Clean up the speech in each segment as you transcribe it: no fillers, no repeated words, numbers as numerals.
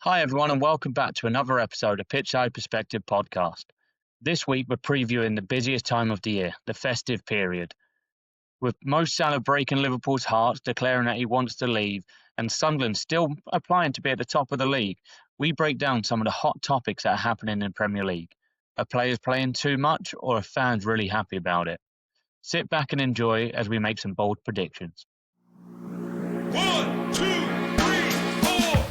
Hi, everyone, and welcome back to another episode of Pitchside Perspective podcast. This week, we're previewing the busiest time of the year, the festive period. With Mo Salah breaking Liverpool's hearts, declaring that he wants to leave, and Sunderland still applying to be at the top of the league, we break down some of the hot topics that are happening in the Premier League. Are players playing too much, or are fans really happy about it? Sit back and enjoy as we make some bold predictions. 1, 2, 3, 4.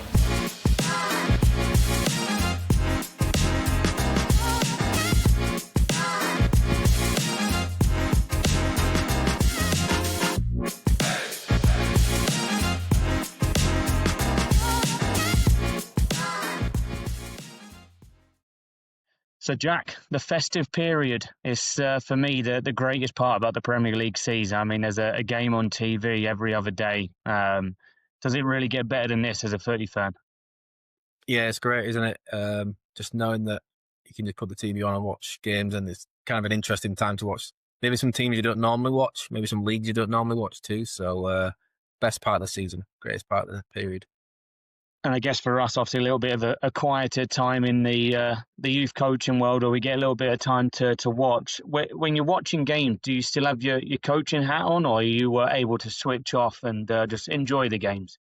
So, Jack, the festive period is, for me, the greatest part about the Premier League season. I mean, there's a game on TV every other day. Does it really get better than this as a footy fan? Yeah, it's great, isn't it? Just knowing that you can just put the TV on and watch games, and it's kind of an interesting time to watch. Maybe some teams you don't normally watch, maybe some leagues you don't normally watch too. So, best part of the season, greatest part of the period. And I guess for us, obviously, a little bit of a quieter time in the youth coaching world, where we get a little bit of time to watch. When you're watching games, do you still have your coaching hat on, or are you able to switch off and just enjoy the games?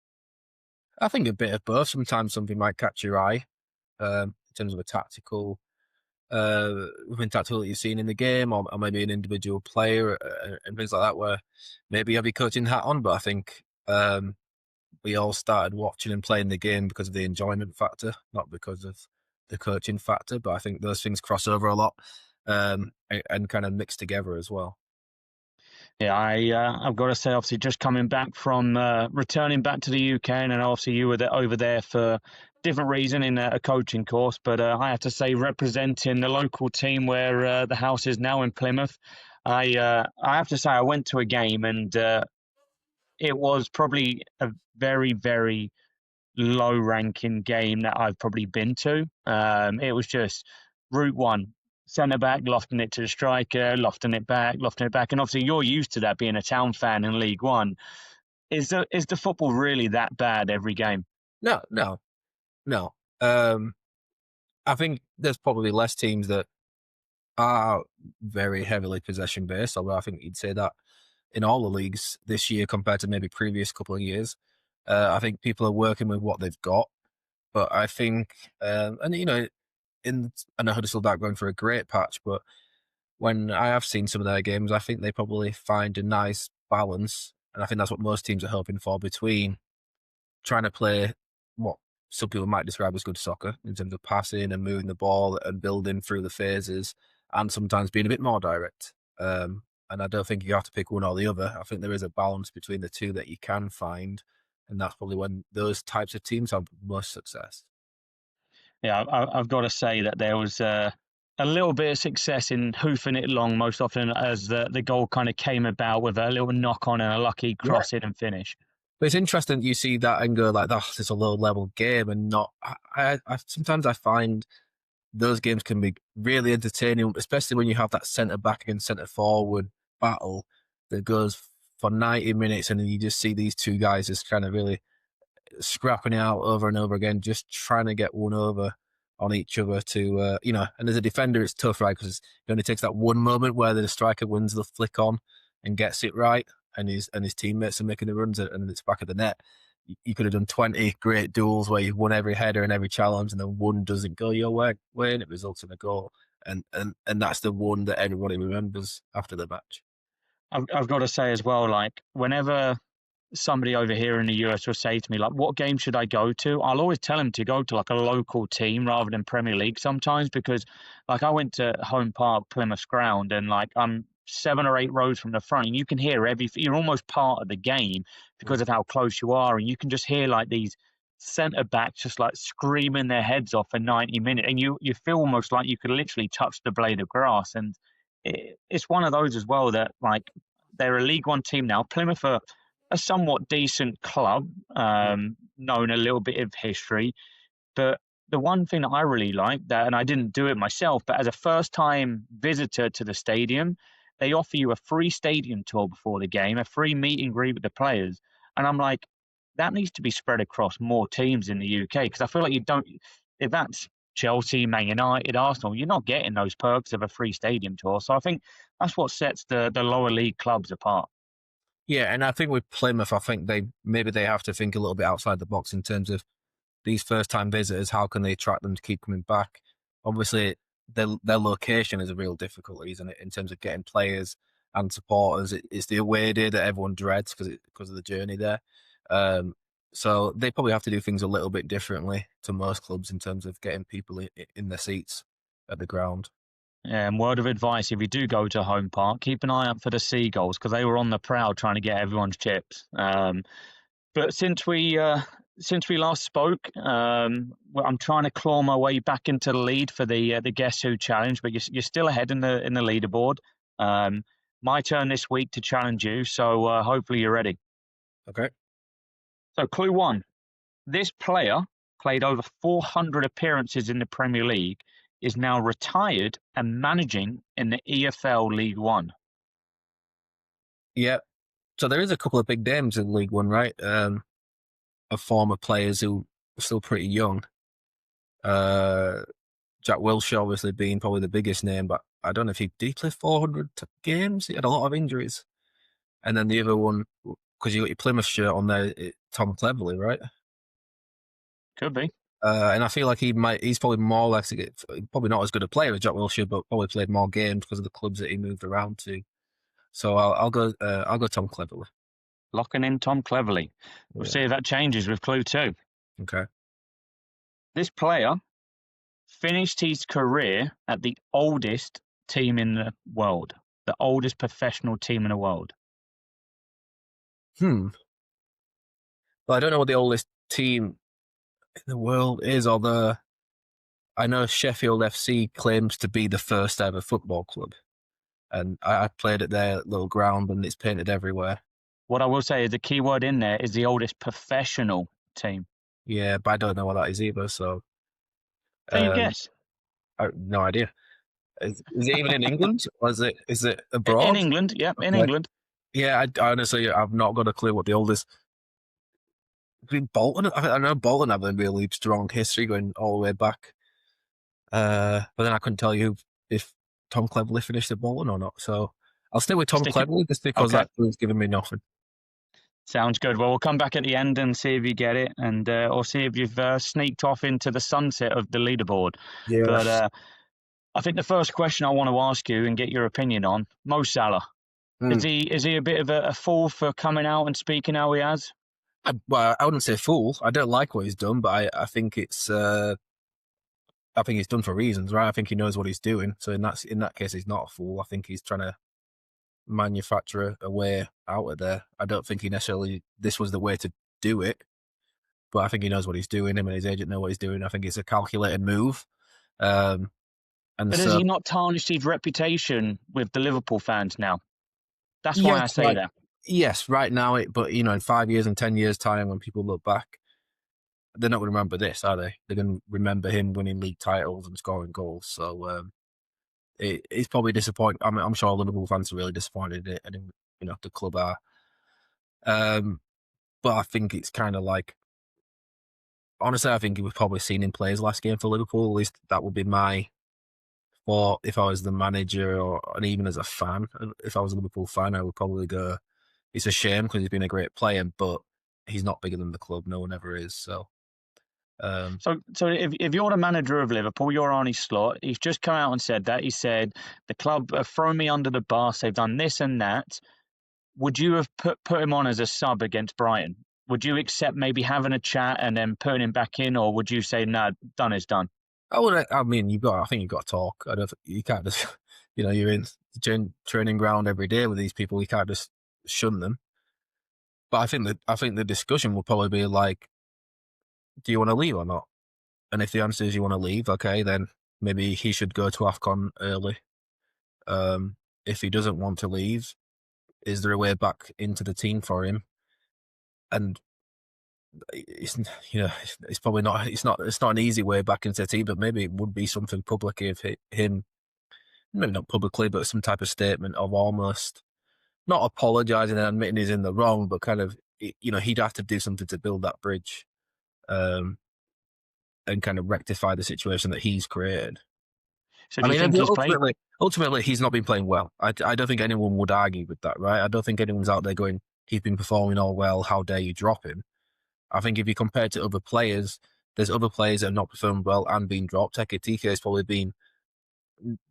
I think a bit of both. Sometimes something might catch your eye in terms of a tactical that you've seen in the game, or maybe an individual player and things like that, where maybe you have your coaching hat on. But I think we all started watching and playing the game because of the enjoyment factor, not because of the coaching factor. But I think those things cross over a lot and kind of mix together as well. Yeah, I've got to say, obviously, just coming back from returning back to the UK, and then obviously you were over there for different reason in a coaching course. But I have to say, representing the local team where the house is now in Plymouth, I have to say I went to a game, and it was probably a very, very low-ranking game that I've probably been to. It was just route one. Centre back, lofting it to the striker, lofting it back. And obviously you're used to that being a town fan in League One. Is the football really that bad every game? No. I think there's probably less teams that are very heavily possession based, although I think you'd say that in all the leagues this year compared to maybe previous couple of years. I think people are working with what they've got, but I think, and you know, I know Huddersfield aren't going for a great patch, but when I have seen some of their games, I think they probably find a nice balance, and I think that's what most teams are hoping for, between trying to play what some people might describe as good soccer in terms of passing and moving the ball and building through the phases, and sometimes being a bit more direct. And I don't think you have to pick one or the other. I think there is a balance between the two that you can find, and that's probably when those types of teams have most success. Yeah, I've got to say that there was a little bit of success in hoofing it long most often, as the goal kind of came about with a little knock on and a lucky cross in and finish. But it's interesting you see that and go like, "Oh, it's a low level game," and not. I sometimes I find those games can be really entertaining, especially when you have that centre back and centre forward battle that goes for 90 minutes, and then you just see these two guys just kind of really scrapping it out over and over again, just trying to get one over on each other to, and as a defender, it's tough, right? Because it only takes that one moment where the striker wins the flick on and gets it right, and his teammates are making the runs and it's back of the net. You could have done 20 great duels where you've won every header and every challenge, and then one doesn't go your way and it results in a goal. And that's the one that everybody remembers after the match. I've got to say as well, like, whenever somebody over here in the US will say to me, like, what game should I go to? I'll always tell them to go to like a local team rather than Premier League sometimes, because like I went to Home Park, Plymouth Ground, and like I'm 7 or 8 rows from the front, and you can hear you're almost part of the game because of how close you are, and you can just hear like these centre backs just like screaming their heads off for 90 minutes, and you feel almost like you could literally touch the blade of grass. And it's one of those as well that, like, they're a League One team now. Plymouth are a somewhat decent club, known a little bit of history. But the one thing that I really like, that, and I didn't do it myself, but as a first-time visitor to the stadium, they offer you a free stadium tour before the game, a free meet and greet with the players. And I'm like, that needs to be spread across more teams in the UK, because I feel like you don't. If that's Chelsea, Man United, Arsenal, you're not getting those perks of a free stadium tour. So I think that's what sets the lower league clubs apart. Yeah, and I think with Plymouth, I think they have to think a little bit outside the box in terms of these first time visitors. How can they attract them to keep coming back? Obviously, their location is a real difficulty, isn't it, in terms of getting players and supporters? It's the away day that everyone dreads because of the journey there. So they probably have to do things a little bit differently to most clubs in terms of getting people in their seats at the ground. And word of advice, if you do go to home park, keep an eye out for the seagulls, because they were on the prowl trying to get everyone's chips. But since we last spoke, I'm trying to claw my way back into the lead for the Guess Who challenge, but you're still ahead in the leaderboard. My turn this week to challenge you, so hopefully you're ready. Okay. So clue one: this player played over 400 appearances in the Premier League, is now retired and managing in the EFL League One. Yeah. So there is a couple of big names in League One, right? Of former players who are still pretty young. Jack Wilshere obviously being probably the biggest name, but I don't know if did play 400 games. He had a lot of injuries. And then the other one, because you got your Plymouth shirt on there, Tom Cleverley, right? Could be. And I feel like he's probably more or less, probably not as good a player as Jack Wilshere, but probably played more games because of the clubs that he moved around to. So I'll go Tom Cleverley. Locking in Tom Cleverley. We'll see if that changes with clue two. Okay. This player finished his career at the oldest team in the world, the oldest professional team in the world. Well, I don't know what the oldest team in the world is, although I know Sheffield FC claims to be the first ever football club. And I played at their little ground and it's painted everywhere. What I will say is the key word in there is the oldest professional team. Yeah, but I don't know what that is either, so... Take your guess. I have no idea. Is it even in England? Or is it abroad? In England, yeah, in England. Yeah, I honestly, I've not got a clue what the oldest... Bolton? I know Bolton have a really strong history going all the way back. But then I couldn't tell you if Tom Cleverley finished at Bolton or not. So I'll stay with Tom Cleverley just because that clue's given me nothing. Sounds good. Well, we'll come back at the end and see if you get it, and or see if you've sneaked off into the sunset of the leaderboard. Yeah. But I think the first question I want to ask you and get your opinion on, Mo Salah. Is he a bit of a fool for coming out and speaking how he has? Well, I wouldn't say fool. I don't like what he's done, but I think it's done for reasons, right? I think he knows what he's doing. So in that case, he's not a fool. I think he's trying to manufacture a way out of there. I don't think this was the way to do it, but I think he knows what he's doing. Him and his agent know what he's doing. I think it's a calculated move. But has he not tarnished his reputation with the Liverpool fans now? That's why I say that. Yes, right now, but in 5 years and 10 years' time, when people look back, they're not going to remember this, are they? They're going to remember him winning league titles and scoring goals. So it's probably disappointing. I mean, I'm sure Liverpool fans are really disappointed in it, and the club are. But I think it's kind of like, honestly, I think we've probably seen him play his last game for Liverpool. At least that would be my thought if I was the manager, and even as a fan. If I was a Liverpool fan, I would probably go, it's a shame because he's been a great player, but he's not bigger than the club. No one ever is. So if you're the manager of Liverpool, you're Arne Slot. He's just come out and said that. He said the club have thrown me under the bus. They've done this and that. Would you have put him on as a sub against Brighton? Would you accept maybe having a chat and then putting him back in, or would you say no, done is done? I think you've got to talk. You can't just, you're in training ground every day with these people. You can't just shun them. But I think the discussion will probably be like, do you want to leave or not? And if the answer is you want to leave, okay, then maybe he should go to AFCON early. If he doesn't want to leave, is there a way back into the team for him? And it's probably not. It's not an easy way back into the team, but maybe it would be something public if him, maybe not publicly, but some type of statement of almost not apologising and admitting he's in the wrong, but kind of he'd have to do something to build that bridge, and kind of rectify the situation that he's created. So I do you mean, think he's played? ultimately, he's not been playing well. I don't think anyone would argue with that, right? I don't think anyone's out there going, he's been performing all well, how dare you drop him? I think if you compare it to other players, there's other players that have not performed well and been dropped. Teke has probably been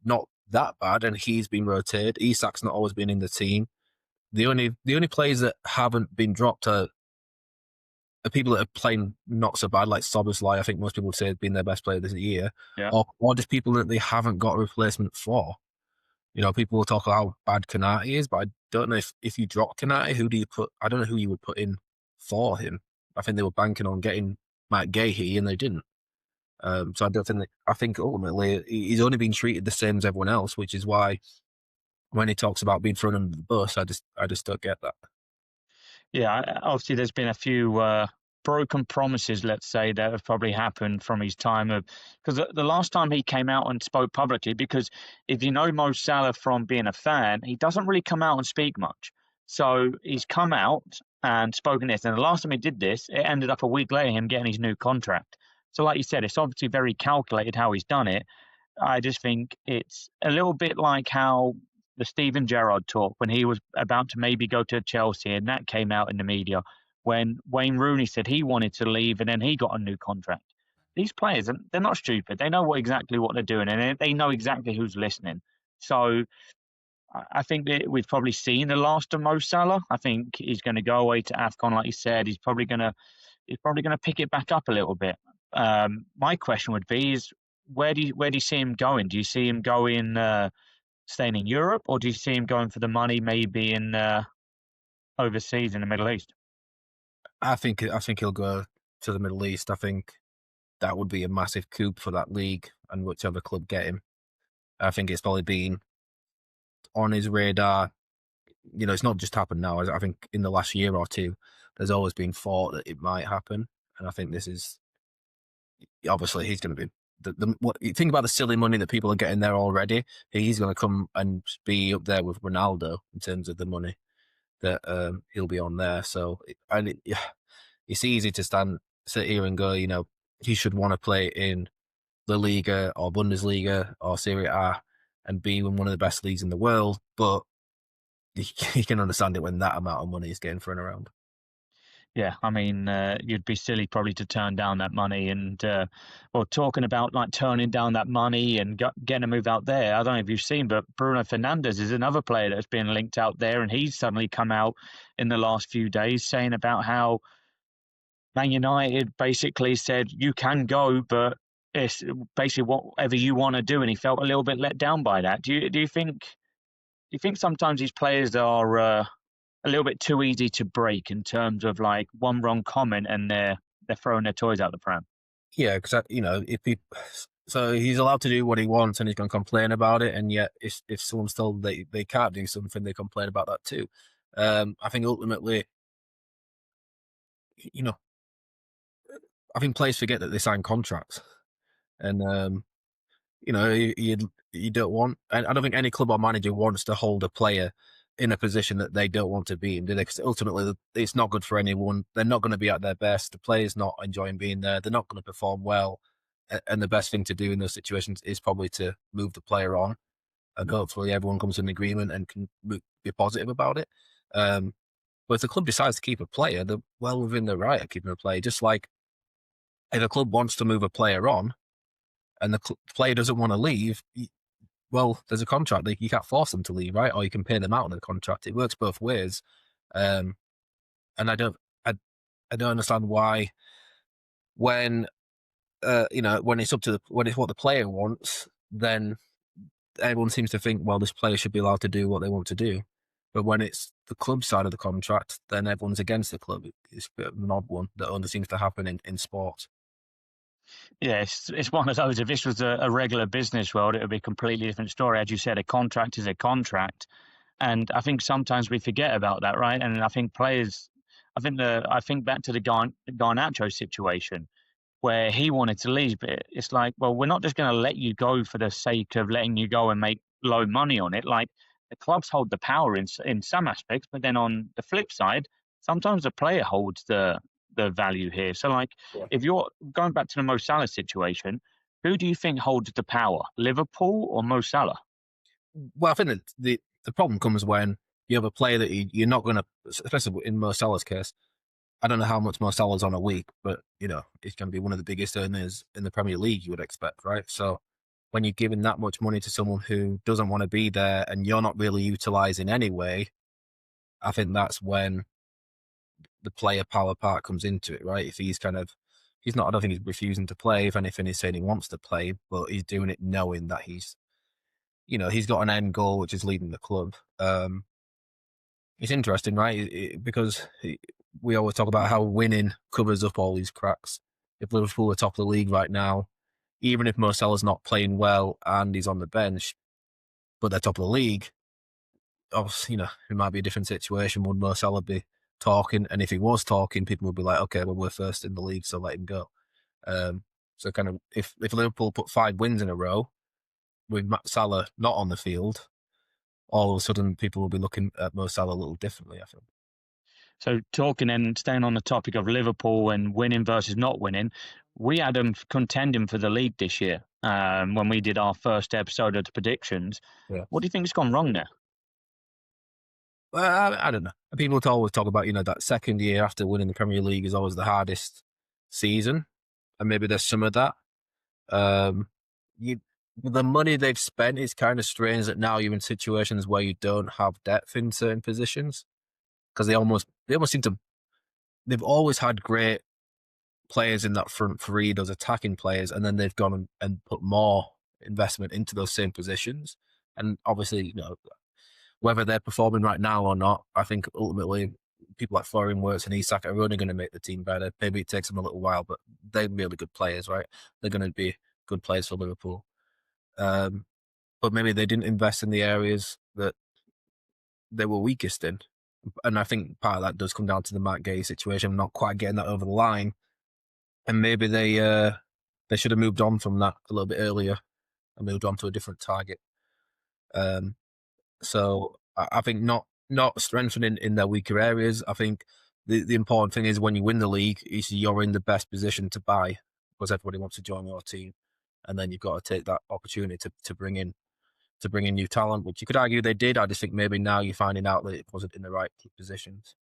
not that bad, and he's been rotated. Isak's not always been in the team. The only players that haven't been dropped are people that are playing not so bad, like Soboslai. I think most people would say has been their best player this year, Yeah. or just people that they haven't got a replacement for. People will talk about how bad Kanate is, but I don't know if you drop Kanate, who do you put? I don't know who you would put in for him. I think they were banking on getting Matt Gahey, and they didn't. So I don't think. I think ultimately he's only been treated the same as everyone else, which is why when he talks about being thrown under the bus, I just don't get that. Yeah, obviously there's been a few broken promises, let's say, that have probably happened from his time of, because the last time he came out and spoke publicly, because if you know Mo Salah from being a fan, he doesn't really come out and speak much. So he's come out and spoken this, and the last time he did this, it ended up a week later him getting his new contract. So like you said, it's obviously very calculated how he's done it. I just think it's a little bit like how the Steven Gerrard talk when he was about to maybe go to Chelsea, and that came out in the media when Wayne Rooney said he wanted to leave and then he got a new contract. These players, they're not stupid. They know exactly what they're doing, and they know exactly who's listening. So I think that we've probably seen the last of Mo Salah. I think he's going to go away to AFCON, like you said. He's probably going to pick it back up a little bit. My question would be: is where do you see him going? Do you see him going? Staying in Europe, or do you see him going for the money maybe in overseas in the Middle East? I think he'll go to the Middle East. I think that would be a massive coup for that league and whichever club get him. I think it's probably been on his radar. It's not just happened now. I think in the last year or two, there's always been thought that it might happen, and I think this is obviously he's going to be what you think about the silly money that people are getting there already. He's going to come and be up there with Ronaldo in terms of the money that he'll be on there. So it's easy to sit here and go, he should want to play in La Liga or Bundesliga or Serie A and be in one of the best leagues in the world, but you can understand it when that amount of money is getting thrown around. Yeah, I mean, you'd be silly probably to turn down that money, and well, talking about like turning down that money and getting a move out there. I don't know if you've seen, but Bruno Fernandes is another player that's been linked out there, and he's suddenly come out in the last few days saying about how Man United basically said you can go, but it's basically whatever you want to do, and he felt a little bit let down by that. Do you think sometimes these players are a little bit too easy to break in terms of like one wrong comment and they're throwing their toys out the pram? Yeah, because so he's allowed to do what he wants and he's going to complain about it, and yet if someone's told they can't do something, they complain about that too. I think ultimately, I think players forget that they sign contracts, and you don't want. And I don't think any club or manager wants to hold a player in a position that they don't want to be in, do they? Because ultimately, it's not good for anyone. They're not going to be at their best. The player's not enjoying being there. They're not going to perform well. And the best thing to do in those situations is probably to move the player on, and hopefully everyone comes to an agreement and can be positive about it. But if the club decides to keep a player, they're well within their right of keeping a player. Just like if a club wants to move a player on and the player doesn't want to leave, well, there's a contract. You can't force them to leave, right? Or you can pay them out on a contract. It works both ways. And I don't understand why when it's up to when it's what the player wants, then everyone seems to think, well, this player should be allowed to do what they want to do. But when it's the club side of the contract, then everyone's against the club. It's a bit of an odd one that only seems to happen in sports. Yeah, it's one of those. If this was a regular business world, it would be a completely different story. As you said, a contract is a contract, and I think sometimes we forget about that, right? And I think players, I think back to the Garnacho situation where he wanted to leave, but it's like, well, we're not just going to let you go for the sake of letting you go and make low money on it. Like the clubs hold the power in some aspects, but then on the flip side, sometimes the player holds the value here. So, like, Yeah. if you're going back to the Mo Salah situation, who do you think holds the power, Liverpool or Mo Salah? Well, I think that the problem comes when you have a player that you're not going to, especially in Mo Salah's case. I don't know how much Mo Salah's on a week, but he's going to be one of the biggest earners in the Premier League. You would expect, right? So when you're giving that much money to someone who doesn't want to be there and you're not really utilizing anyway, I think that's when the player power part comes into it, right? If he's not, I don't think he's refusing to play. If anything, he's saying he wants to play, but he's doing it knowing that he's got an end goal, which is leading the club. It's interesting, right? Because we always talk about how winning covers up all these cracks. If Liverpool are top of the league right now, even if Mo Salah's not playing well and he's on the bench, but they're top of the league, obviously, it might be a different situation. Would Mo Salah be talking? And if he was talking, people would be like, okay, well, we're first in the league, so let him go. So kind of, if Liverpool put 5 wins in a row with Salah not on the field, all of a sudden people will be looking at Mo Salah a little differently, I think. So, talking and staying on the topic of Liverpool and winning versus not winning, we had them contending for the league this year when we did our first episode of the predictions. Yeah. What do you think's gone wrong there? Well, I don't know. People always talk about, that second year after winning the Premier League is always the hardest season. And maybe there's some of that. The money they've spent is kind of strange that now you're in situations where you don't have depth in certain positions. Because they almost seem to, they've always had great players in that front three, those attacking players, and then they've gone and put more investment into those same positions. And obviously, whether they're performing right now or not, I think ultimately people like Florian Wirtz and Isak are only going to make the team better. Maybe it takes them a little while, but they're really good players, right? They're going to be good players for Liverpool. But maybe they didn't invest in the areas that they were weakest in. And I think part of that does come down to the Matt Gay situation, not quite getting that over the line. And maybe they should have moved on from that a little bit earlier and moved on to a different target. So I think not strengthening in their weaker areas. I think the important thing is when you win the league, is you're in the best position to buy because everybody wants to join your team, and then you've got to take that opportunity to bring in new talent, which you could argue they did. I just think maybe now you're finding out that it wasn't in the right positions.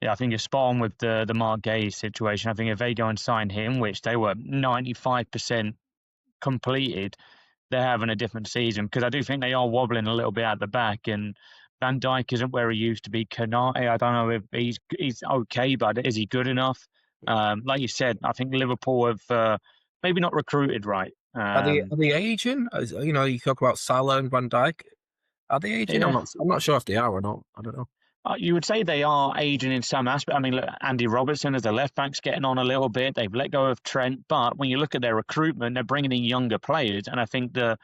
Yeah, I think you're spot on with the Mark Gay situation. I think if they go and sign him, which they were 95% completed, they're having a different season because I do think they are wobbling a little bit at the back. And Van Dijk isn't where he used to be. Kanate, I don't know if he's okay, but is he good enough? Like you said, I think Liverpool have maybe not recruited right. Are they aging? You talk about Salah and Van Dijk. Are they aging? Yeah. I'm not sure if they are or not. I don't know. You would say they are aging in some aspect. I mean, look, Andy Robertson as a left back's getting on a little bit. They've let go of Trent, but when you look at their recruitment, they're bringing in younger players. And I think the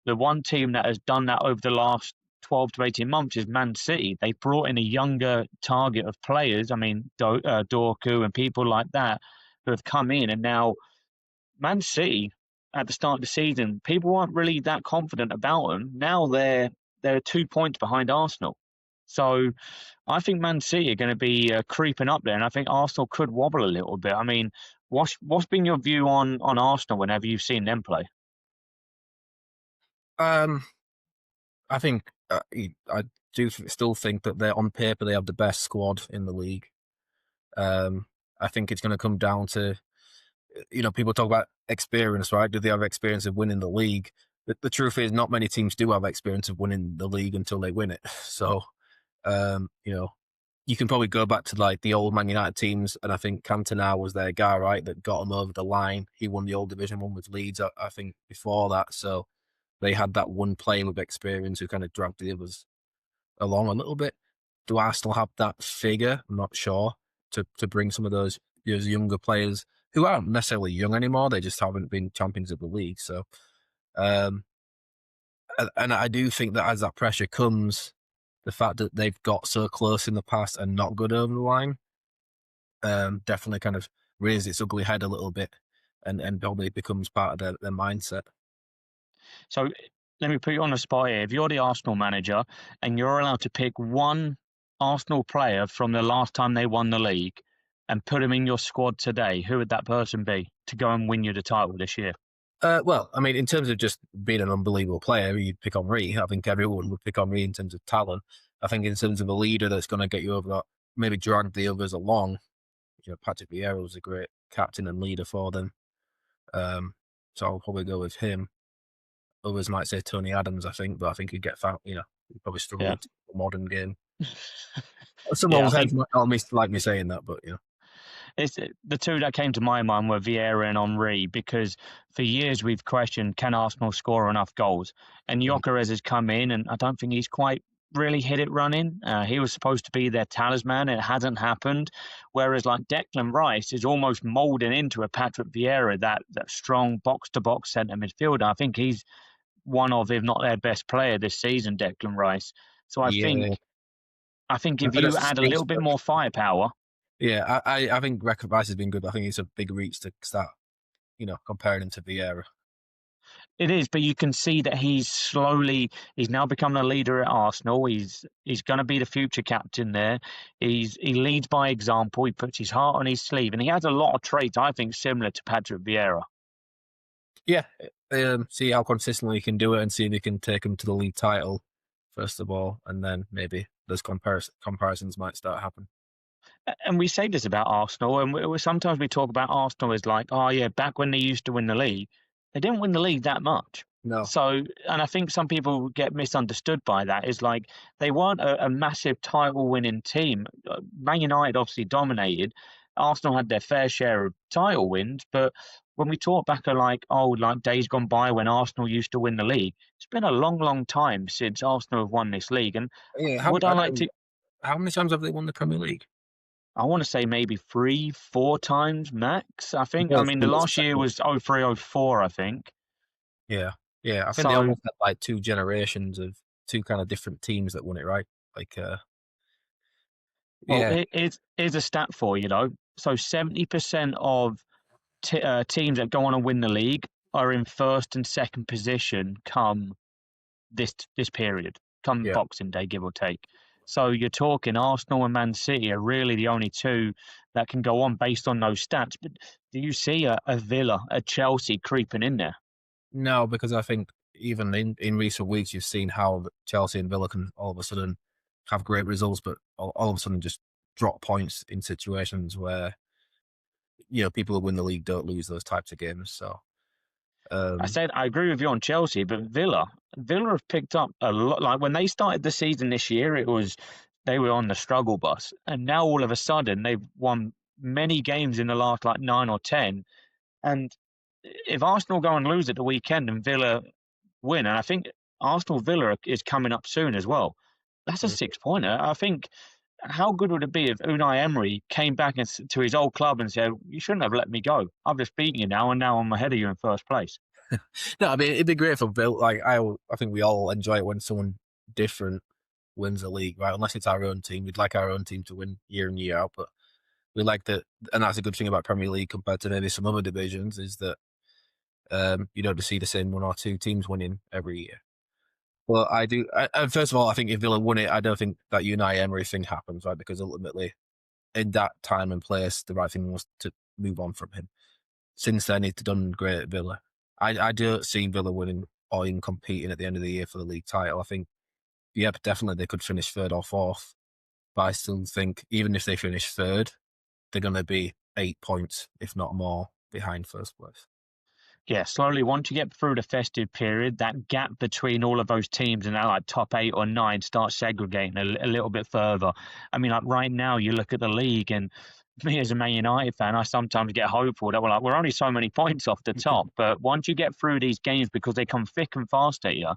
one team that has done that over the last 12 to 18 months is Man City. They brought in a younger target of players. I mean, Dorku and people like that who have come in. And now Man City, at the start of the season, people weren't really that confident about them. Now they're 2 points behind Arsenal. So I think Man City are going to be creeping up there, and I think Arsenal could wobble a little bit. I mean, what's been your view on Arsenal whenever you've seen them play? I think I do still think that they're on paper they have the best squad in the league. I think it's going to come down to people talk about experience, right? Do they have experience of winning the league? But the truth is, not many teams do have experience of winning the league until they win it. So, you can probably go back to like the old Man United teams, and I think Cantona was their guy, right? That got them over the line. He won the old Division 1 with Leeds, I think, before that. So they had that one player with experience who kind of dragged the others along a little bit. Do Arsenal have that figure? I'm not sure to bring some of those younger players who aren't necessarily young anymore. They just haven't been champions of the league. So, and I do think that as that pressure comes, the fact that they've got so close in the past and not good over the line, definitely kind of raised its ugly head a little bit and probably becomes part of their mindset. So let me put you on the spot here. If you're the Arsenal manager and you're allowed to pick one Arsenal player from the last time they won the league and put him in your squad today, who would that person be to go and win you the title this year? Well, I mean, in terms of just being an unbelievable player, you'd pick Henry. I think everyone would pick Henry in terms of talent. I think in terms of a leader that's going to get you over that, maybe drag the others along. Patrick Vieira was a great captain and leader for them. So I'll probably go with him. Others might say Tony Adams, I think, but I think he'd get found, he'd probably struggle Yeah. with the modern game. Some Yeah, I old heads think might not like me saying that, but it's the two that came to my mind were Vieira and Henry, because for years we've questioned, can Arsenal score enough goals? And Gyökeres has come in, and I don't think he's quite really hit it running. He was supposed to be their talisman. It hasn't happened. Whereas like Declan Rice is almost moulding into a Patrick Vieira, that strong box-to-box centre midfielder. I think he's one of, if not their best player this season, Declan Rice. So yeah. I think I if think you that's a add a skill little bit set. more firepower. Yeah, I think Declan Rice has been good. I think it's a big reach to start, comparing him to Vieira. It is, but you can see that he's now become a leader at Arsenal. He's going to be the future captain there. He leads by example. He puts his heart on his sleeve, and he has a lot of traits I think similar to Patrick Vieira. Yeah, see how consistently he can do it and see if he can take him to the league title, first of all, and then maybe those comparisons might start happening. And we say this about Arsenal, and sometimes we talk about Arsenal as like, oh yeah, back when they used to win the league, they didn't win the league that much. No. So, and I think some people get misunderstood by that. Is like they weren't a massive title-winning team. Man United obviously dominated. Arsenal had their fair share of title wins, but when we talk back at like days gone by when Arsenal used to win the league, it's been a long, long time since Arsenal have won this league. And Yeah, would I like to? how many times have they won the Premier League? I want to say maybe 3, 4 times max. I think. I Both mean, the teams last year was 03, 04, I think. Yeah, yeah. I think they So, almost had like two generations of two kind of different teams that won it, right? Like, well, yeah, here's a stat for you, though. So, 70% of teams that go on and win the league are in first and second position come this period, come yeah. Boxing Day, give or take. So, you're talking Arsenal and Man City are really the only two that can go on based on those stats. But do you see a Villa, a Chelsea creeping in there? No, because I think even in recent weeks, you've seen how Chelsea and Villa can all of a sudden have great results, but all of a sudden just drop points in situations where people who win the league don't lose those types of games. So, I um, said I agree with you on Chelsea, but Villa have picked up a lot. Like when they started the season this year, they were on the struggle bus, and now all of a sudden they've won many games in the last like 9 or 10. And if Arsenal go and lose at the weekend and Villa win, and I think Arsenal Villa is coming up soon as well, that's a 6 pointer. I think. How good would it be if Unai Emery came back to his old club and said, "You shouldn't have let me go. I've just beaten you now, and now I'm ahead of you in first place." no, I mean it'd be great for Villa. Like I think we all enjoy it when someone different wins a league, right? Unless it's our own team, we'd like our own team to win year in year out, but we like that, and that's a good thing about Premier League compared to maybe some other divisions is that you don't just see the same one or two teams winning every year. Well, I do. First of all, I think if Villa won it, I don't think that Unai Emery thing happens, right? Because ultimately, in that time and place, the right thing was to move on from him. Since then, he's done great at Villa. I don't see Villa winning or even competing at the end of the year for the league title. I think, yeah, definitely they could finish third or fourth. But I still think even if they finish third, they're going to be 8 points, if not more, behind first place. Yeah, slowly, once you get through the festive period, that gap between all of those teams and that like top 8 or 9 starts segregating a little bit further. I mean, like right now, you look at the league, and me as a Man United fan, I sometimes get hopeful that we're only so many points off the top. But once you get through these games, because they come thick and fast at you,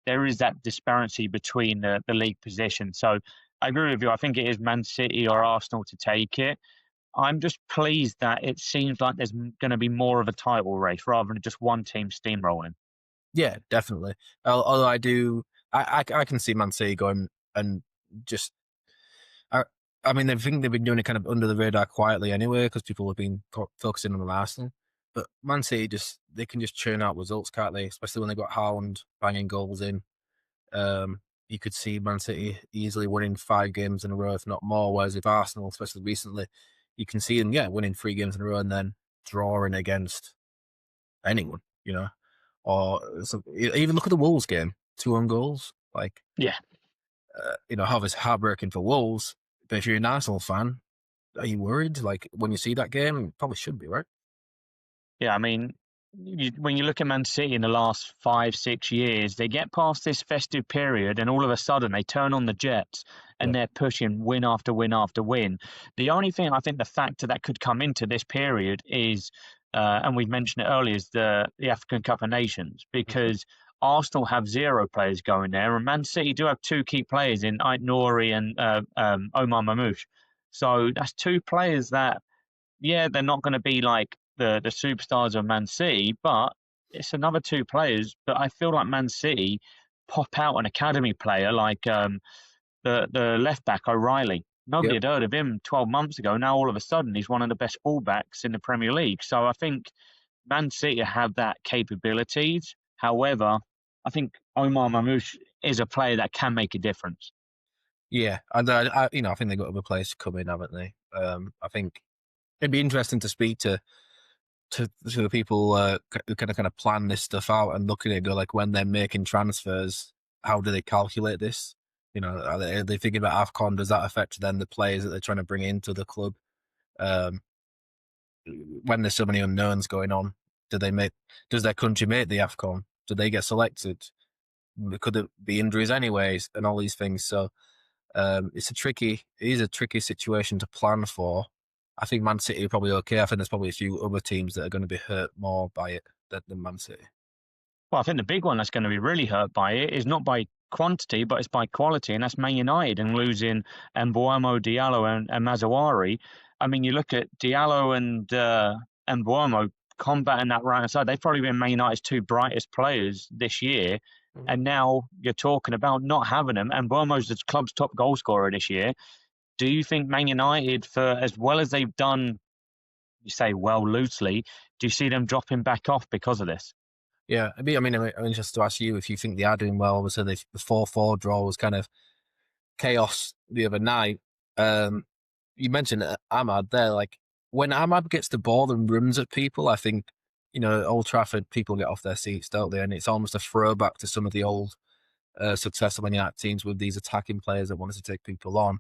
there is that disparity between the league position. So I agree with you. I think it is Man City or Arsenal to take it. I'm just pleased that it seems like there's going to be more of a title race rather than just one team steamrolling. Yeah, definitely. Although I can see Man City going and just. I, I mean, I think they've been doing it kind of under the radar quietly anyway because people have been focusing on Arsenal. But Man City they can just churn out results, can't they? Especially when they got Haaland banging goals in. you could see Man City easily winning 5 games in a row, if not more. Whereas if Arsenal, especially recently, you can see them, winning 3 games in a row and then drawing against anyone, Or even look at the Wolves game, 2 own goals. Like, Yeah. Obviously heartbreaking for Wolves. But if you're an Arsenal fan, are you worried? Like, when you see that game, you probably should be, right? Yeah, I mean, when you look at Man City in the last 5, 6 years, they get past this festive period, and all of a sudden they turn on the jets, and Yeah. they're pushing win after win after win. The only thing I think the factor that could come into this period is, and we've mentioned it earlier, is the African Cup of Nations, because Arsenal have 0 players going there, and Man City do have 2 key players in Ait Nouri and Omar Mamouche. So that's 2 players that, yeah, they're not going to be like the superstars of Man City, but it's another 2 players. But I feel like Man City pop out an academy player like the left back O'Reilly. Nobody Yep. had heard of him 12 months ago. Now all of a sudden he's one of the best fullbacks in the Premier League. So I think Man City have that capabilities. However, I think Omar Mamouche is a player that can make a difference. Yeah, and I think they've got other players to come in, haven't they? I think it'd be interesting to speak to the people who kind of plan this stuff out and look at it, go like, when they're making transfers, how do they calculate this? Are they thinking about AFCON? Does that affect then the players that they're trying to bring into the club? Um, when there's so many unknowns going on, does their country make the AFCON? Do they get selected? Could there be injuries anyways, and all these things? So it is a tricky situation to plan for. I think Man City are probably okay. I think there's probably a few other teams that are going to be hurt more by it than Man City. Well, I think the big one that's going to be really hurt by it is not by quantity, but it's by quality, and that's Man United and losing Mbeumo, Diallo, and Mazawari. I mean, you look at Diallo and Mbeumo combating that right hand side. They've probably been Man United's 2 brightest players this year, and now you're talking about not having them. And Mbeumo's the club's top goal scorer this year. Do you think Man United, for as well as they've done, you say well loosely, do you see them dropping back off because of this? Yeah, I'm interested to ask you if you think they are doing well. Obviously, the 4-4 draw was kind of chaos the other night. You mentioned Ahmad there. Like, when Ahmad gets the ball and runs at people, I think, Old Trafford, people get off their seats, don't they? And it's almost a throwback to some of the old successful Man United teams with these attacking players that wanted to take people on.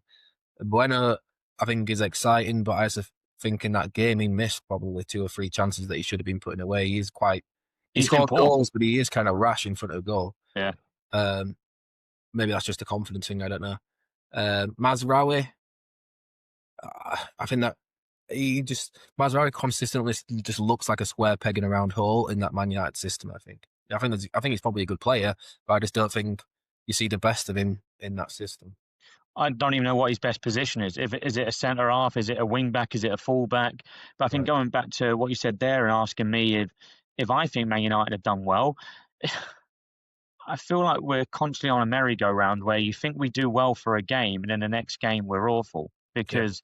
Bueno, I think, is exciting, but I also think in that game he missed probably 2 or 3 chances that he should have been putting away. He He's scored important. goals, but he is kind of rash in front of goal. Yeah. Maybe that's just a confidence thing. I don't know. Mazraoui, I think that Mazraoui consistently just looks like a square peg in a round hole in that Man United system. I think he's probably a good player, but I just don't think you see the best of him in that system. I don't even know what his best position is. Is it a centre half? Is it a wing back? Is it a full back? But I think going back to what you said there and asking me if I think Man United have done well, I feel like we're constantly on a merry-go-round where you think we do well for a game and then the next game we're awful. Because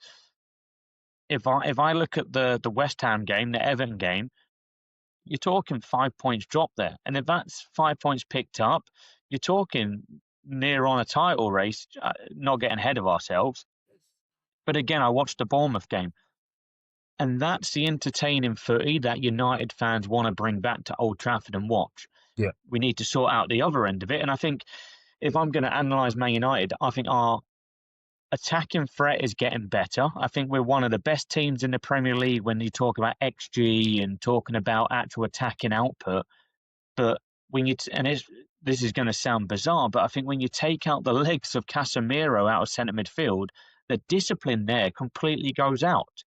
if I look at the West Ham game, the Everton game, you're talking 5 points drop there. And if that's 5 points picked up, you're talking near on a title race, not getting ahead of ourselves. But again, I watched the Bournemouth game. And that's the entertaining footy that United fans want to bring back to Old Trafford and watch. Yeah. We need to sort out the other end of it. And I think if I'm going to analyse Man United, I think our attacking threat is getting better. I think we're one of the best teams in the Premier League when you talk about XG and talking about actual attacking output. But when this is going to sound bizarre, but I think when you take out the legs of Casemiro out of centre midfield, the discipline there completely goes out.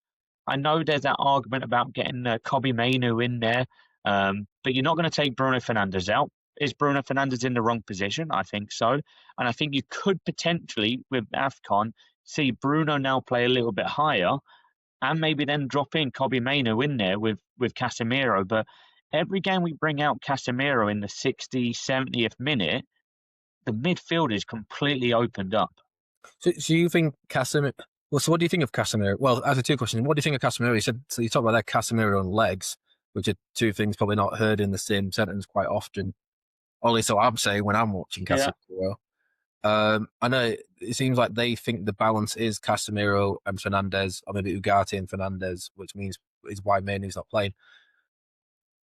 I know there's that argument about getting Kobbie Mainoo in there, but you're not going to take Bruno Fernandes out. Is Bruno Fernandes in the wrong position? I think so. And I think you could potentially, with AFCON, see Bruno now play a little bit higher and maybe then drop in Kobbie Mainoo in there with Casemiro. But every game we bring out Casemiro in the 60th, 70th minute, the midfield is completely opened up. So you think Casemiro... Well, so what do you think of Casemiro? Well, as a 2 question, what do you think of Casemiro? You talk about that Casemiro and legs, which are 2 things probably not heard in the same sentence quite often. Or at least so I'm saying when I'm watching Casemiro. I know it seems like they think the balance is Casemiro and Fernandes, or maybe Ugarte and Fernandes, which means is why Mainoo's not playing.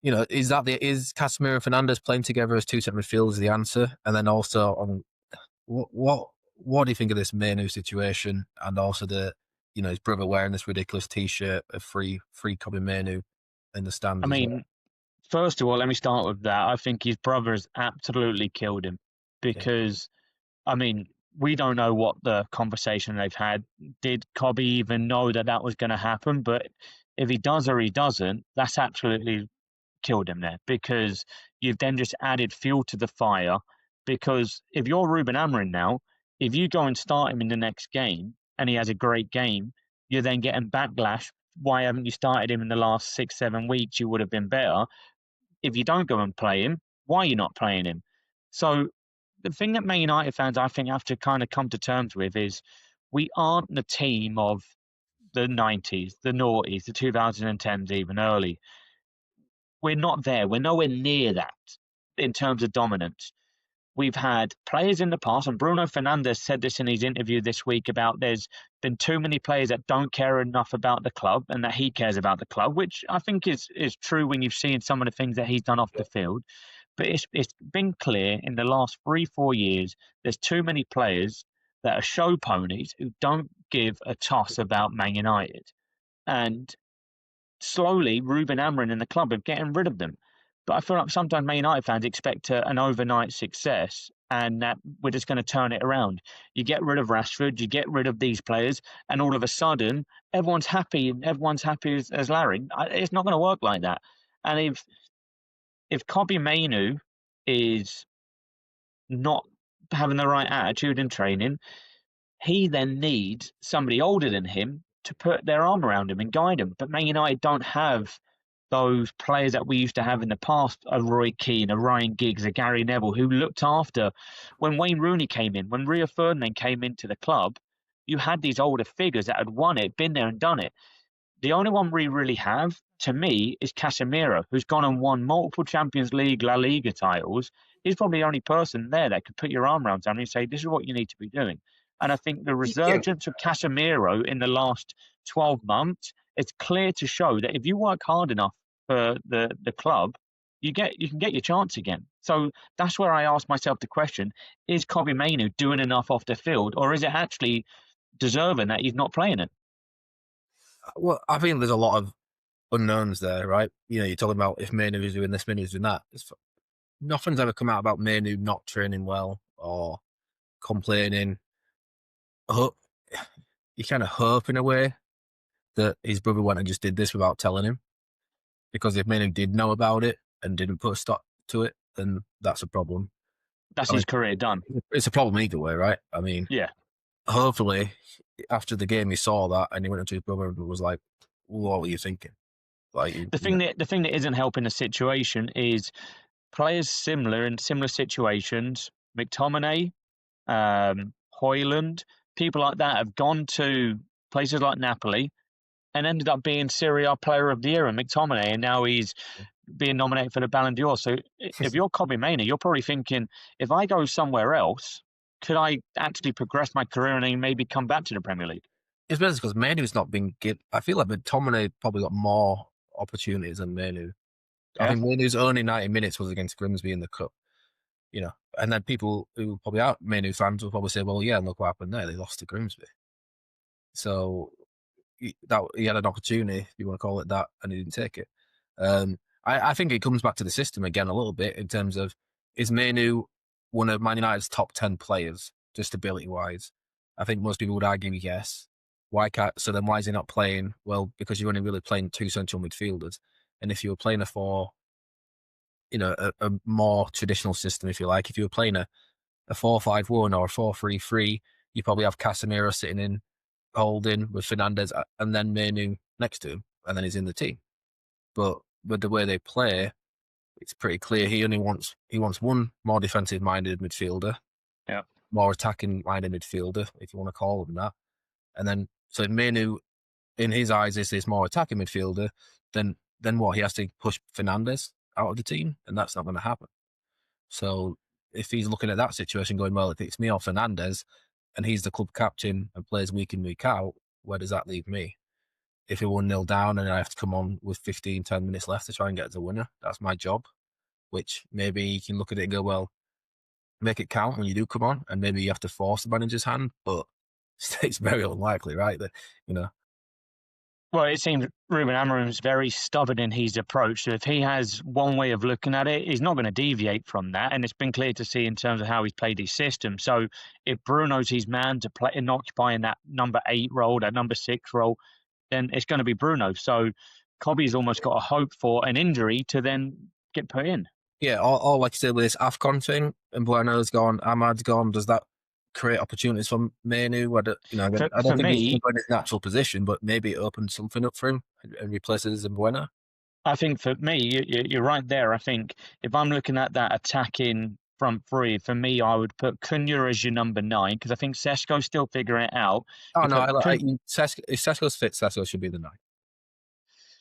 Is Casemiro and Fernandes playing together as two centre midfielders the answer? And then also on what do you think of this Mainoo situation, and also his brother wearing this ridiculous T-shirt of free Kobbie Mainoo in the stand I as well? mean, first of all, let me start with that. I think his brother has absolutely killed him Yeah. because, I mean, we don't know what the conversation they've had. Did Kobbie even know that that was going to happen? But if he does or he doesn't, that's absolutely killed him there, because you've then just added fuel to the fire. Because if you're Ruben Amorim now, if you go and start him in the next game and he has a great game, you're then getting backlash. Why haven't you started him in the last 6, 7 weeks? You would have been better. If you don't go and play him, why are you not playing him? So the thing that Man United fans, I think, have to kind of come to terms with is we aren't the team of the 90s, the noughties, the 2010s, even early. We're not there. We're nowhere near that in terms of dominance. We've had players in the past, and Bruno Fernandes said this in his interview this week about there's been too many players that don't care enough about the club and that he cares about the club, which I think is true when you've seen some of the things that he's done off the field. But it's been clear in the last 3, 4 years, there's too many players that are show ponies who don't give a toss about Man United. And slowly Ruben Amorim and the club are getting rid of them. But I feel like sometimes Man United fans expect an overnight success and that we're just going to turn it around. You get rid of Rashford, you get rid of these players, and all of a sudden everyone's happy and everyone's happy as Larry. It's not going to work like that. And if Kobbie Mainoo is not having the right attitude in training, he then needs somebody older than him to put their arm around him and guide him. But Man United don't have those players that we used to have in the past, a Roy Keane, a Ryan Giggs, a Gary Neville, who looked after. When Wayne Rooney came in, when Rio Ferdinand came into the club, you had these older figures that had won it, been there and done it. The only one we really have, to me, is Casemiro, who's gone and won multiple Champions League, La Liga titles. He's probably the only person there that could put your arm around somebody and say, this is what you need to be doing. And I think the Yeah, resurgence of Casemiro in the last 12 months, it's clear to show that if you work hard enough for the club, you can get your chance again. So that's where I ask myself the question, is Kobbie Mainoo doing enough off the field, or is it actually deserving that he's not playing it? well, I think there's a lot of unknowns there, right? You're talking about if Mainoo is doing this, Mainoo is doing that. Nothing's ever come out about Mainoo not training well or complaining. You kind of hope in a way that his brother went and just did this without telling him, because if Mainoo did know about it and didn't put a stop to it, then that's a problem. That's I his mean, career done. it's a problem either way, right? I mean, Yeah. hopefully after the game he saw that and he went up to his brother and was like, "What were you thinking?" Like, The thing that isn't helping the situation is players similar in similar situations, McTominay, Hoyland, people like that have gone to places like Napoli and ended up being Serie A Player of the Year and McTominay, and now he's being nominated for the Ballon d'Or. So if you're Kobbie Mainoo, you're probably thinking, if I go somewhere else, could I actually progress my career and then maybe come back to the Premier League? it's basically because Mainoo's not been given. I feel like McTominay probably got more opportunities than Mainoo. I Yeah, think Mainoo's only 90 minutes was against Grimsby in the cup, and then people who probably aren't Mainoo fans will probably say, "Well, yeah, look what happened there. They lost to Grimsby." So he had an opportunity, if you want to call it that, and he didn't take it. I think it comes back to the system again a little bit in terms of, is Mainoo one of Man United's top 10 players, just ability wise? I think most people would argue yes. Why is he not playing? Well, because you're only really playing two central midfielders. And if you were playing a more traditional system, if you like, if you were playing a 4-5-1 or a 4-3-3, you probably have Casemiro sitting in holding with Fernandes and then Mainoo next to him, and then he's in the team. But with the way they play, it's pretty clear he wants one more defensive minded midfielder, yeah. more attacking minded midfielder, if you want to call him that. And then so Mainoo, in his eyes, is this more attacking midfielder, then what? He has to push Fernandes out of the team, and that's not going to happen. So if he's looking at that situation going, well, if it's me or Fernandes and he's the club captain and plays week in, week out, where does that leave me? If we're 1-0 down and I have to come on with 10 minutes left to try and get the winner, that's my job. Which maybe you can look at it and go, well, make it count when you do come on, and maybe you have to force the manager's hand, but it's very unlikely, right? That, you know. Well, it seems Ruben Amorim's very stubborn in his approach. So if he has one way of looking at it, he's not going to deviate from that. And it's been clear to see in terms of how he's played his system. So if Bruno's his man to play and occupying that number 8 role, that number 6 role, then it's going to be Bruno. So Kobbie's almost got a hope for an injury to then get put in. Yeah, or like I said, with this AFCON thing, and Bueno's gone, Ahmad's gone, does that create opportunities for Mainoo? I don't think he's in his natural position, but maybe it opens something up for him and replaces Bueno. I think for me, you're right there. I think if I'm looking at that attacking front three, for me, I would put Cunha as your number 9 because I think Sesko's still figuring it out. Oh, no, if Sesko's fit, Sesko should be the 9.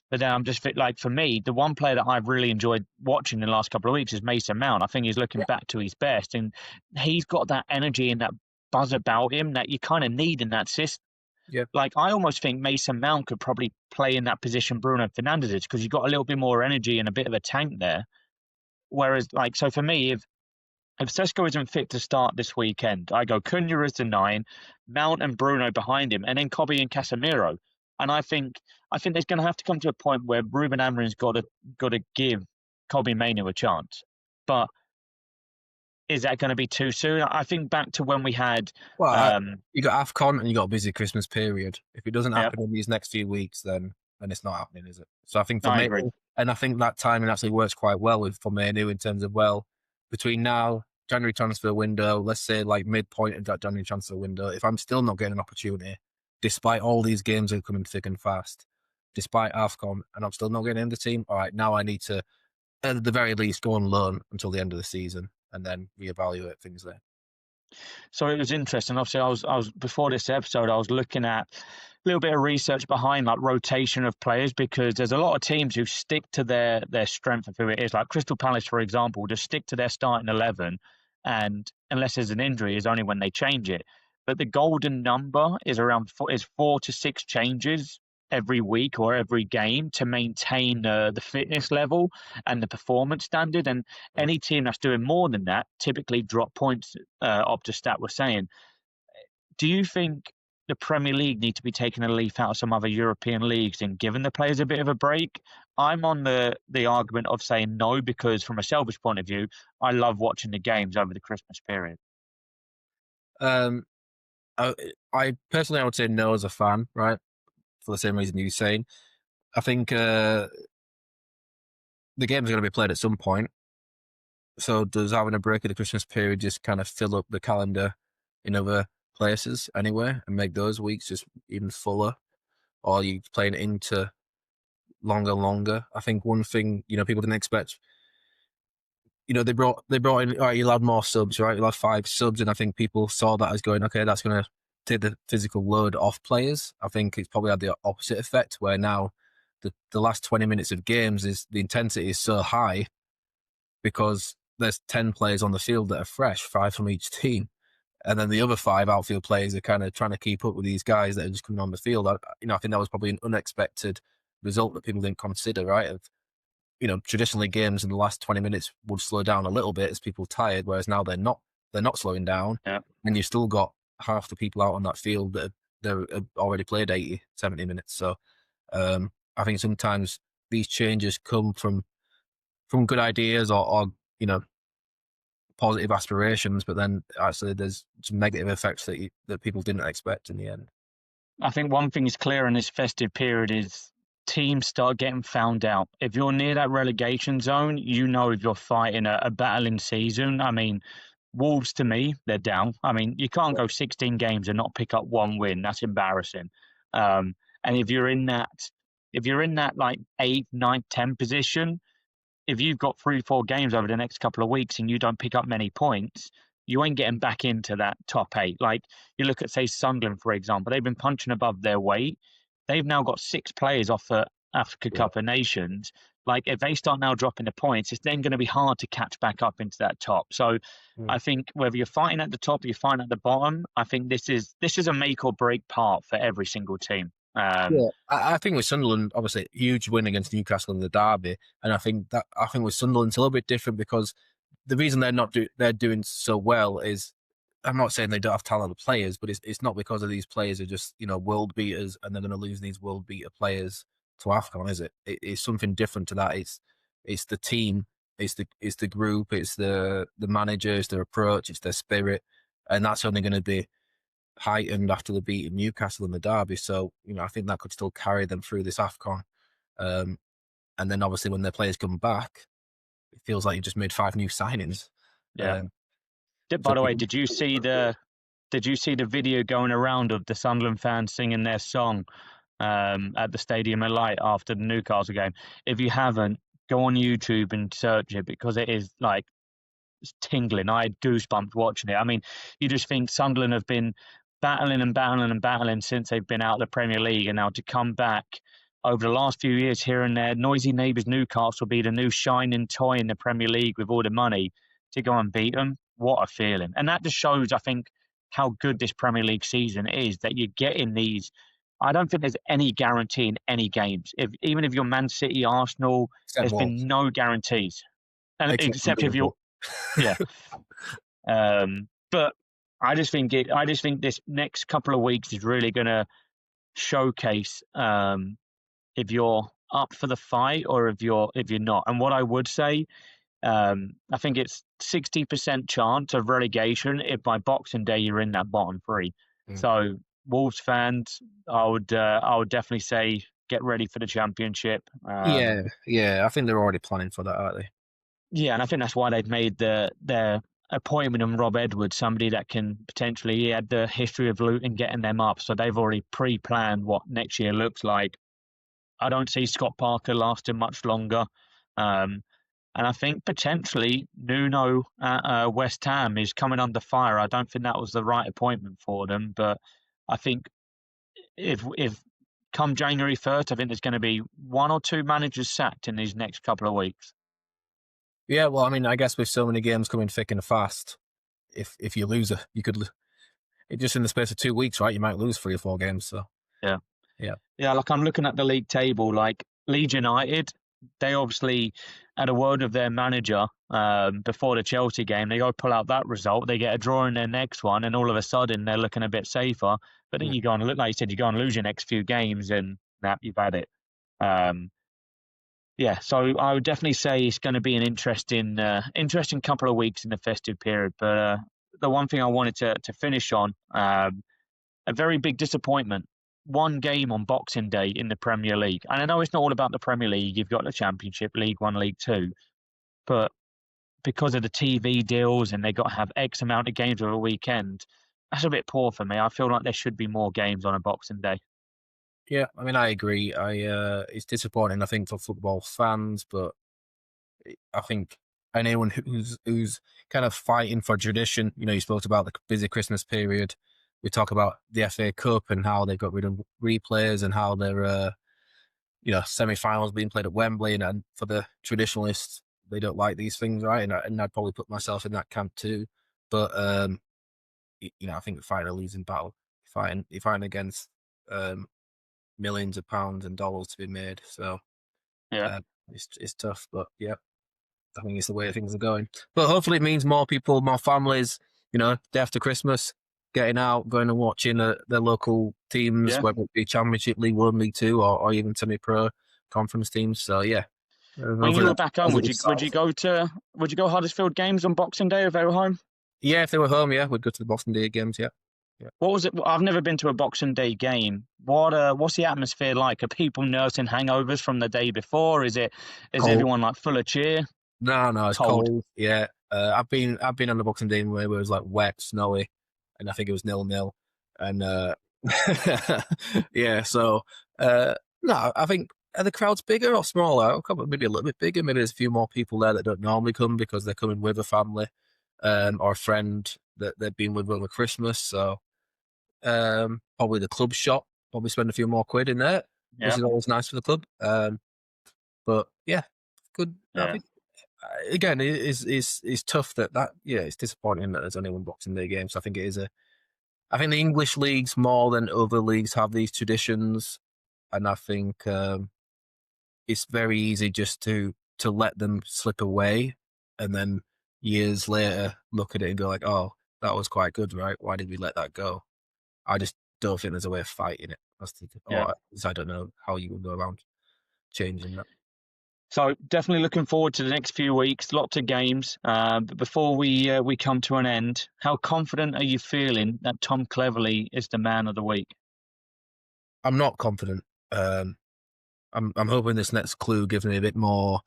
But then I'm just like, for me, the one player that I've really enjoyed watching in the last couple of weeks is Mason Mount. I think he's looking back to his best, and he's got that energy and that buzz about him that you kind of need in that system. Yeah. Like, I almost think Mason Mount could probably play in that position Bruno Fernandes is, because you've got a little bit more energy and a bit of a tank there. Whereas, like, so for me, if Sesko isn't fit to start this weekend, I go Cunha as the 9, Mount and Bruno behind him, and then Kobbie and Casemiro. And I think there's going to have to come to a point where Ruben Amorim's got to give Kobbie Mainoo a chance. But is that going to be too soon? I think back to when we had... you got AFCON and you got a busy Christmas period. If it doesn't happen in these next few weeks, then it's not happening, is it? So I think for Mainoo, and I think that timing actually works quite well for Mainoo in terms of, well, between now, January transfer window, let's say like midpoint of that January transfer window, if I'm still not getting an opportunity, despite all these games that are coming thick and fast, despite AFCON, and I'm still not getting in the team, all right, now I need to, at the very least, go and learn until the end of the season and then reevaluate things there. So it was interesting. Obviously, I was before this episode, I was looking at a little bit of research behind like rotation of players, because there's a lot of teams who stick to their strength of who it is. Like Crystal Palace, for example, just stick to their starting 11, and unless there's an injury, is only when they change it. But the golden number is around 4 to 6 changes every week or every game to maintain the fitness level and the performance standard. And any team that's doing more than that typically drop points. Optastat was saying. Do you think the Premier League need to be taking a leaf out of some other European leagues and giving the players a bit of a break? I'm on the argument of saying no, because from a selfish point of view, I love watching the games over the Christmas period. I personally, I would say no as a fan, right? For the same reason you're saying. I think the games are going to be played at some point. So does having a break of the Christmas period just kind of fill up the calendar in other places anyway and make those weeks just even fuller? Or are you playing into longer? I think one thing, people didn't expect, they brought in, all right, you'll have more subs, right? You'll have 5 subs, and I think people saw that as going, okay, that's going to take the physical load off players. I think it's probably had the opposite effect, where now the last 20 minutes of games the intensity is so high because there's 10 players on the field that are fresh, 5 from each team. And then the other 5 outfield players are kind of trying to keep up with these guys that are just coming on the field. I think that was probably an unexpected result that people didn't consider, right? Traditionally games in the last 20 minutes would slow down a little bit as people are tired, whereas now they're not slowing down. Yeah. And you've still got half the people out on that field that have already played 80, 70 minutes. So I think sometimes these changes come from good ideas or positive aspirations, but then actually there's some negative effects that people didn't expect in the end. I think one thing is clear in this festive period is teams start getting found out. If you're near that relegation zone, if you're fighting a battling season. I mean, Wolves, to me, they're down. I mean, you can't go 16 games and not pick up 1 win. That's embarrassing. And if you're in that like 8th, 9th, 10th position, if you've got 3-4 games over the next couple of weeks and you don't pick up many points, you ain't getting back into that top 8. Like, you look at, say, Sunderland, for example, they've been punching above their weight. They've now got 6 players off Africa Cup of Nations. Like if they start now dropping the points, it's then going to be hard to catch back up into that top. So I think whether you're fighting at the top or you're fighting at the bottom, I think this is a make or break part for every single team. Yeah, I think with Sunderland, obviously, huge win against Newcastle in the derby, and I think with Sunderland it's a little bit different because the reason they're doing so well is, I'm not saying they don't have talented players, but it's not because of these players are just world beaters and they're going to lose these world beater players to AFCON, is it? It's something different to that. It's the team, it's the group, it's the manager, it's their approach, it's their spirit, and that's only going to be heightened after the beating Newcastle in the derby. So, I think that could still carry them through this AFCON. And then obviously when their players come back, it feels like you just made 5 new signings. Yeah. By the way, did you see the video going around of the Sunderland fans singing their song at the Stadium of Light after the Newcastle game? If you haven't, go on YouTube and search it because it is like it's tingling. I had goosebumps watching it. I mean, you just think Sunderland have been battling since they've been out of the Premier League, and now to come back over the last few years here and there, noisy neighbours Newcastle be the new shining toy in the Premier League with all the money to go and beat them. What a feeling. And that just shows, I think, how good this Premier League season is, that you're getting these. I don't think there's any guarantee in any games. Even if you're Man City, Arsenal, there's been no guarantees. And except if you're yeah. But I just think this next couple of weeks is really going to showcase if you're up for the fight or if you're not. And what I would say, I think it's 60% chance of relegation if by Boxing Day you're in that bottom 3. So Wolves fans, I would definitely say get ready for the championship. I think they're already planning for that, aren't they? Yeah, and I think that's why they've made their appointment on Rob Edwards, somebody that can potentially, he had the history of Luton getting them up, so they've already pre-planned what next year looks like. I don't see Scott Parker lasting much longer. And I think potentially Nuno at West Ham is coming under fire. I don't think that was the right appointment for them, but I think if come January 1st, I think there's going to be 1 or 2 managers sacked in these next couple of weeks. Yeah, well, I mean, I guess with so many games coming thick and fast, if you lose you could just in the space of 2 weeks, right? You might lose 3 or 4 games. So yeah. Like I'm looking at the league table, like Leeds United, they obviously had a word of their manager before the Chelsea game. They go pull out that result, they get a draw in their next one, and all of a sudden they're looking a bit safer. But then you go and look, like you said, you go and lose your next few games, and you've had it. Yeah, so I would definitely say it's going to be an interesting couple of weeks in the festive period. But the one thing I wanted to finish on, a very big disappointment. 1 game on Boxing Day in the Premier League. And I know it's not all about the Premier League. You've got the Championship, League 1, League 2. But because of the TV deals and they got to have X amount of games over a weekend, that's a bit poor for me. I feel like there should be more games on a Boxing Day. Yeah, I mean, I agree. It's disappointing, I think, for football fans, but I think anyone who's kind of fighting for tradition, you spoke about the busy Christmas period. We talk about the FA Cup and how they got rid of replays and how their semi-finals being played at Wembley, and for the traditionalists, they don't like these things, right? And I'd probably put myself in that camp too. But I think we're fighting a losing battle. You're fighting against millions of pounds and dollars to be made. So it's tough, but yeah, I think it's the way things are going. But hopefully it means more people, more families, day after Christmas, getting out, going and watching their local teams, whether it be Championship, League 1, League 2, or even semi-pro conference teams. So yeah. When you were back home, would you go Huddersfield games on Boxing Day if they were home? Yeah, if they were home, we'd go to the Boxing Day games. Yeah. What was it? I've never been to a Boxing Day game. What's the atmosphere like? Are people nursing hangovers from the day before? Is everyone like full of cheer? No, it's cold. Yeah, I've been on the Boxing Day where it was like wet, snowy, and I think it was 0-0. And yeah, so no, I think, are the crowds bigger or smaller? Maybe a little bit bigger. Maybe there's a few more people there that don't normally come because they're coming with a family or a friend that they've been with over Christmas. So probably the club shop, probably spend a few more quid in there. which Yeah, is always nice for the club. But yeah, good. I yeah. think again, it's tough that it's disappointing that there's only one Boxing Day game. So I think it is I think the English leagues more than other leagues have these traditions, and I think it's very easy just to let them slip away, and then years later look at it and go like, "Oh, that was quite good, right? Why did we let that go?" I just don't think there's a way of fighting it. Yeah. Or I don't know how you would go around changing that. So definitely looking forward to the next few weeks. Lots of games. But before we come to an end, how confident are you feeling that Tom Cleverley is the man of the week? I'm not confident. I'm hoping this next clue gives me a bit more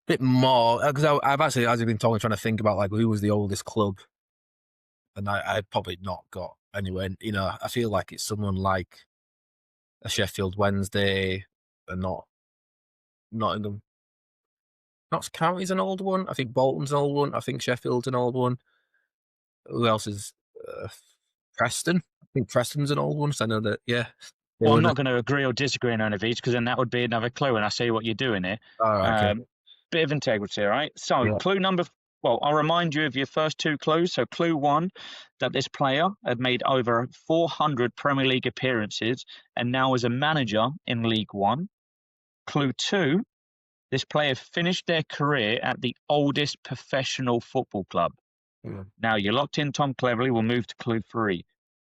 because I've actually been trying to think about like who was the oldest club, and I probably not got anywhere. You know, I feel like it's someone like a Sheffield Wednesday, and not Nottingham. Notts County's an old one. I think Bolton's an old one. I think Sheffield's an old one. Who else is Preston? I think Preston's an old one. So I know that. Yeah. Well, I'm not going to agree or disagree on any of these because then that would be another clue, and I see what you're doing here. All right. Okay. Bit of integrity, all right? So, Yeah. clue number. Well, I'll remind you of your first two clues. So, clue one, that this player had made over 400 Premier League appearances and now is a manager in League One. Clue two, this player finished their career at the oldest professional football club. Yeah. Now, you're locked in, Tom Cleverley. We'll move to clue three.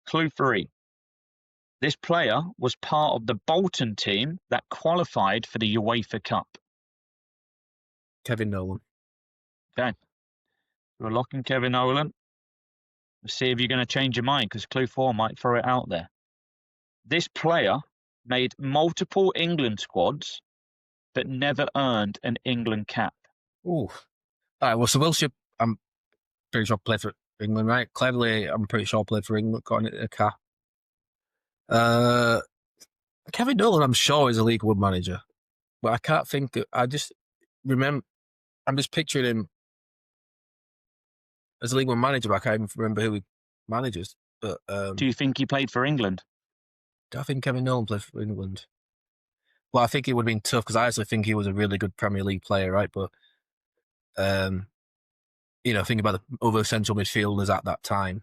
Clue three. This player was part of the Bolton team that qualified for the UEFA Cup. Kevin Nolan. Okay. We're locking Kevin Nolan. Let's see if you're going to change your mind because clue four might throw it out there. This player made multiple England squads but never earned an England cap. Ooh. All right. Well, so Wilshere, I'm pretty sure played for England, right? Cleverly, I'm pretty sure played for England, got a cap. Kevin Nolan, I'm sure, is a League One manager, but I can't think. I just remember. I'm just picturing him as a League One manager, but I can't even remember who he manages. But Do you think he played for England? I think Kevin Nolan played for England. Well, I think it would have been tough because I actually think he was a really good Premier League player, right? But think about the other central midfielders at that time.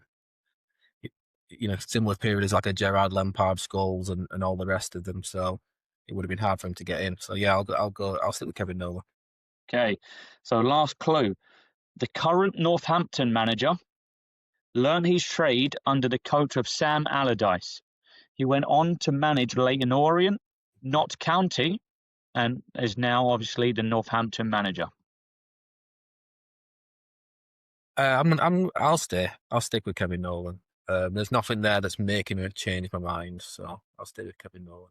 Similar period as like a Gerrard, Lampard, Scholes, and all the rest of them. So it would have been hard for him to get in. So yeah, I'll stick with Kevin Nolan. Okay. So last clue. The current Northampton manager learned his trade under the coach of Sam Allardyce. He went on to manage Leyton Orient, Notts County, and is now obviously the Northampton manager. I'll stay. I'll stick with Kevin Nolan. There's nothing there that's making me change my mind, so I'll stay with Kevin Nolan.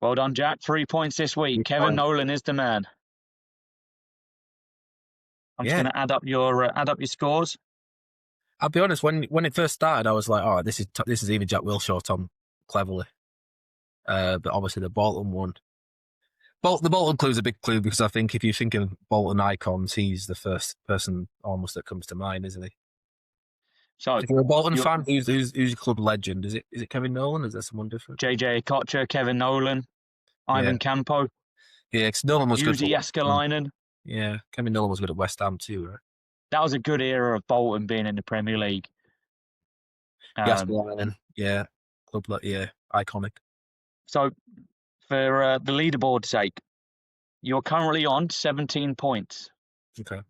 Well done, Jack. 3 points this week. Kevin Nolan is the man. I'm just going to add up your scores. I'll be honest. When it first started, I was like, "Oh, this is either Jack Wilshere or Tom Cleverley." But obviously, the Bolton one. The Bolton clue is a big clue because I think if you think of Bolton icons, he's the first person almost that comes to mind, isn't he? So if you're a Bolton fan, who's your club legend? Is it Kevin Nolan? Is there someone different? JJ Okocha, Kevin Nolan, Ivan Campo. Yeah, because Nolan was good. Jussi Jääskeläinen. Yeah, Kevin Nolan was good at West Ham too, right? That was a good era of Bolton being in the Premier League. Jääskeläinen, club, iconic. So, for the leaderboard's sake, you're currently on 17 points. Okay.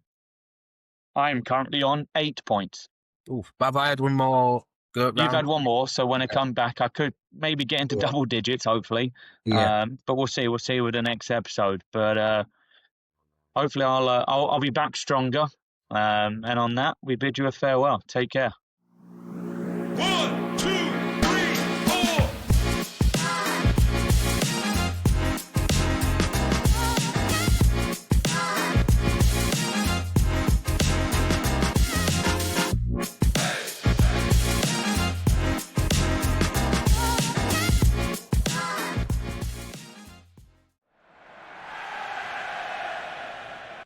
I'm currently on 8 points. Ooh, but have I had one more go round? You've had one more, so when I come back, I could maybe get into double digits, hopefully. Yeah. But we'll see. We'll see with the next episode. But hopefully, I'll be back stronger. And on that, we bid you a farewell. Take care.